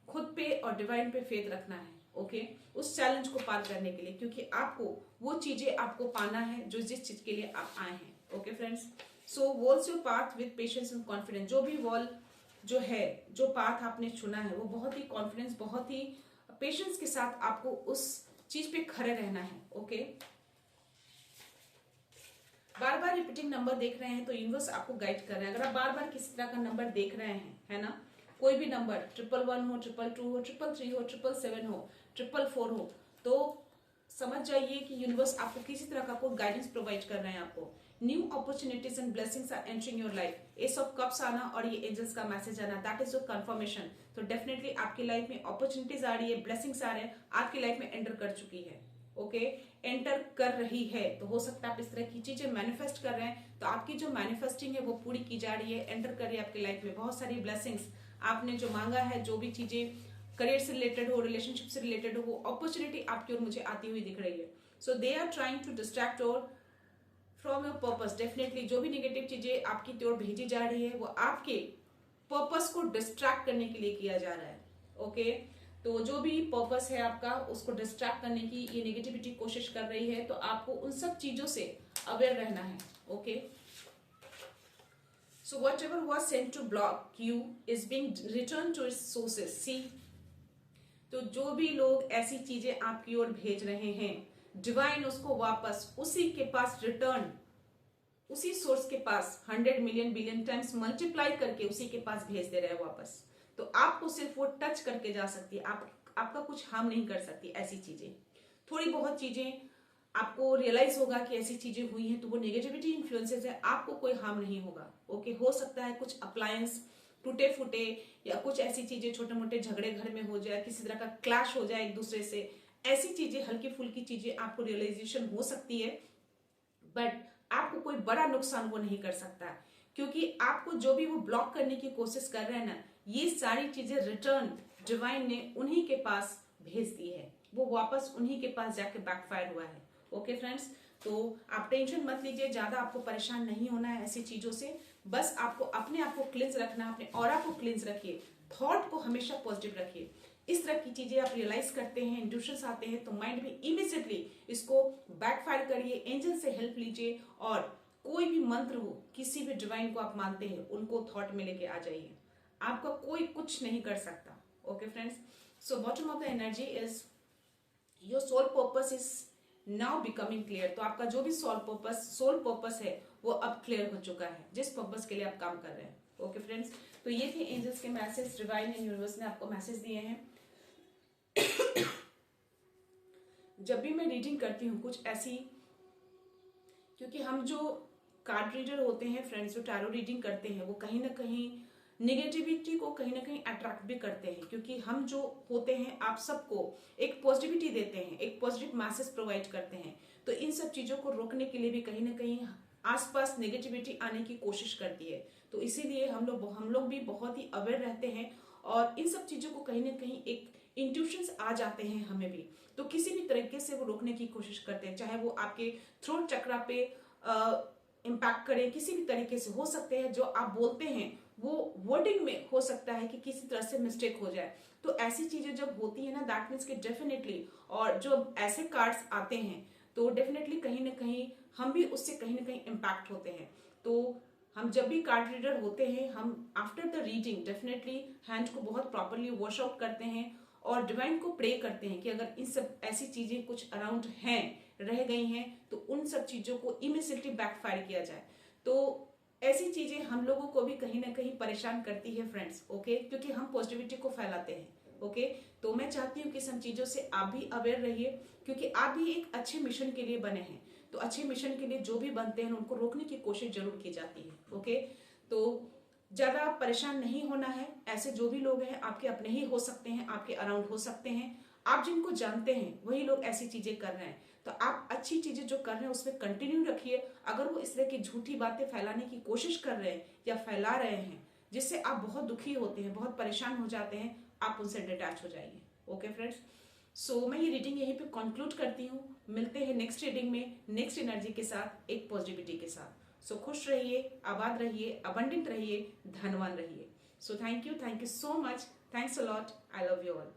खुद पे और डिवाइन पे फेथ रखना है। ओके, उस चैलेंज को पार करने के लिए, क्योंकि आपको वो चीजें आपको पाना है जो जिस चीज के लिए आप आए हैं। Okay friends, so walls your path with patience and confidence, जो भी वॉल जो है, जो पाथ आपने चुना है, वो बहुत ही कॉन्फिडेंस, बहुत ही पेशेंस के साथ आपको उस चीज पे खड़े रहना है। ओके, बार बार रिपीटिंग नंबर देख रहे हैं तो यूनिवर्स आपको गाइड कर रहे हैं। अगर आप बार बार किसी तरह का नंबर देख रहे हैं, है ना, कोई भी नंबर 111 हो, 222 हो, 333 हो, 777 हो, 444 हो, तो समझ जाइए कि यूनिवर्स आपको किसी तरह का कोई गाइडेंस प्रोवाइड कर रहे हैं। आपको new opportunities and blessings are entering your life. Ace of cups आना और ये एंजल्स का मैसेज आना, दैट इज योर कंफर्मेशन। तो डेफिनेटली आपकी लाइफ में अपॉर्चुनिटीज आ रही है, ब्लेसिंग्स आ रहे हैं, आपकी लाइफ में एंटर कर चुकी है। ओके, एंटर कर रही है। तो हो सकता है आप इस तरह की चीजें मैनिफेस्ट कर रहे हैं, तो आपकी जो मैनिफेस्टिंग है वो पूरी की जा रही है, एंटर कर रही है आपकी लाइफ में बहुत सारी ब्लेसिंग्स। आपने जो मांगा है, जो भी चीजें करियर से रिलेटेड हो, रिलेशनशिप से रिलेटेड हो, वो अपॉर्चुनिटी आपकी ओर मुझे आती हुई दिख रही है। So they are trying to distract और फ्रॉम योर पर्पस। डेफिनेटली जो भी नेगेटिव चीजें आपकी ओर भेजी जा रही है वो आपके पर्पस को डिस्ट्रैक्ट करने के लिए किया जा रहा है। ओके, तो जो भी पर्पस है आपका, उसको डिस्ट्रैक्ट करने की ये नेगेटिविटी कोशिश कर रही है, तो आपको उन सब चीजों से अवेयर रहना है। Okay, so whatever was sent to block you is being returned to its sources. See, तो जो भी लोग ऐसी चीजें आपकी ओर भेज रहे हैं, डिवाइन उसको वापस उसी के पास रिटर्न, उसी सोर्स के पास 100 मिलियन बिलियन टाइम्स मल्टीप्लाई करके उसी के पास भेज दे रहे हैं वापस। तो आपको सिर्फ वो टच करके जा सकती है, आपका कुछ हार्म नहीं कर सकती ऐसी चीजें। थोड़ी बहुत चीजें आपको रियलाइज होगा कि ऐसी चीजें हुई हैं, तो वो नेगेटिविटी इन्फ्लुएंसेस है, आपको कोई हार्म नहीं होगा। ओके, हो सकता है कुछ अप्लायंस टूटे फूटे या कुछ ऐसी चीजें, छोटे मोटे झगड़े घर में हो जाए, किसी तरह का क्लैश हो जाए एक दूसरे से, ऐसी चीजें, हल्की फुल्की चीजें आपको रियलाइजेशन हो सकती है, बट आपको कोई बड़ा नुकसान वो नहीं कर सकता, क्योंकि आपको जो भी वो ब्लॉक करने की कोशिश कर रहे हैं ना, ये सारी चीजें रिटर्न डिवाइन ने उन्हीं के पास भेज दी है, वो वापस उन्हीं के पास जाके बैकफायर हुआ है। ओके फ्रेंड्स, तो आप टेंशन मत लीजिए, ज्यादा आपको परेशान नहीं होना है ऐसी चीजों से। बस आपको अपने आप को क्लिंस रखना, अपने ऑरा को क्लिंस रखिए, थॉट को हमेशा पॉजिटिव रखिए। इस तरह की चीजें आप रियलाइज करते हैं, इंट्यूशंस आते हैं, तो माइंड में इमीडिएटली इसको बैकफायर करिए, एंजल से हेल्प लीजिए, और कोई भी मंत्र हो, किसी भी डिवाइन को आप मानते हैं, उनको थॉट में लेके आ जाइए, आपका कोई कुछ नहीं कर सकता। Okay friends, so bottom of the energy is your soul purpose is now becoming clear. तो आपका जो भी सोल पर्पस है वो अब क्लियर हो चुका है, जिस पर्पस के लिए आप काम कर रहे हैं। ओके फ्रेंड्स, तो ये थे एंजल्स के मैसेज, डिवाइन एंड यूनिवर्स ने आपको मैसेज दिए हैं। जब भी मैं रीडिंग करती हूँ कुछ ऐसी, क्योंकि हम जो कार्ड रीडर होते हैं फ्रेंड्स, जो टैरो रीडिंग करते हैं, वो कहीं ना कहीं नेगेटिविटी को कहीं ना कहीं अट्रैक्ट भी करते हैं, क्योंकि हम जो होते हैं आप सबको एक पॉजिटिविटी देते हैं, एक पॉजिटिव मैसेज प्रोवाइड करते हैं। तो इन सब चीजों को रोकने के लिए भी कहीं ना कहीं आसपास नेगेटिविटी आने की कोशिश करती है। तो इसीलिए हम लोग भी बहुत ही अवेयर रहते हैं, और इन सब चीजों को कहीं ना कहीं एक इंट्यूशंस आ जाते हैं हमें भी, तो किसी भी तरीके से वो रोकने की कोशिश करते हैं, चाहे वो आपके थ्रोट चक्रा पे इम्पैक्ट करे, किसी भी तरीके से हो सकते हैं। जो आप बोलते हैं वो वर्डिंग में हो सकता है कि किसी तरह से मिस्टेक हो जाए। तो ऐसी चीजें जब होती है ना, दैट मीन्स कि डेफिनेटली, और जो ऐसे कार्ड्स आते हैं तो डेफिनेटली कहीं ना कहीं हम भी उससे कहीं ना कहीं इम्पैक्ट होते हैं। तो हम जब भी कार्ड रीडर होते हैं, हम after the reading definitely hand को बहुत प्रॉपरली वॉश आउट करते हैं और डिवाइन को प्रे करते हैं कि अगर इन सब ऐसी चीजें कुछ अराउंड हैं, रह गई हैं, तो उन सब चीजों को इमीडिएटली बैकफायर किया जाए। तो ऐसी चीजें हम लोगों को भी कहीं ना कहीं परेशान करती है फ्रेंड्स। ओके, क्योंकि हम पॉजिटिविटी को फैलाते हैं। ओके, तो मैं चाहती हूँ कि सब चीजों से आप भी अवेयर रहिए, क्योंकि आप भी एक अच्छे मिशन के लिए बने हैं। तो अच्छे मिशन के लिए जो भी बनते हैं उनको रोकने की कोशिश जरूर की जाती है। ओके, तो ज्यादा परेशान नहीं होना है। ऐसे जो भी लोग हैं आपके अपने ही हो सकते हैं, आपके अराउंड हो सकते हैं, आप जिनको जानते हैं वही लोग ऐसी चीजें कर रहे हैं। तो आप अच्छी चीजें जो कर रहे हैं उसमें कंटिन्यू रखिए। अगर वो इस तरह की झूठी बातें फैलाने की कोशिश कर रहे हैं या फैला रहे हैं जिससे आप बहुत दुखी होते हैं, बहुत परेशान हो जाते हैं, आप उनसे डिटैच हो जाइए। ओके फ्रेंड्स, सो मैं ये रीडिंग यहीं पे कंक्लूड करती हूँ। मिलते हैं नेक्स्ट रीडिंग में, नेक्स्ट एनर्जी के साथ, एक पॉजिटिविटी के साथ। सो खुश रहिए, आबाद रहिए, अबंडेंट रहिए, धनवान रहिए। So thank you so much, thanks a lot, I love you all.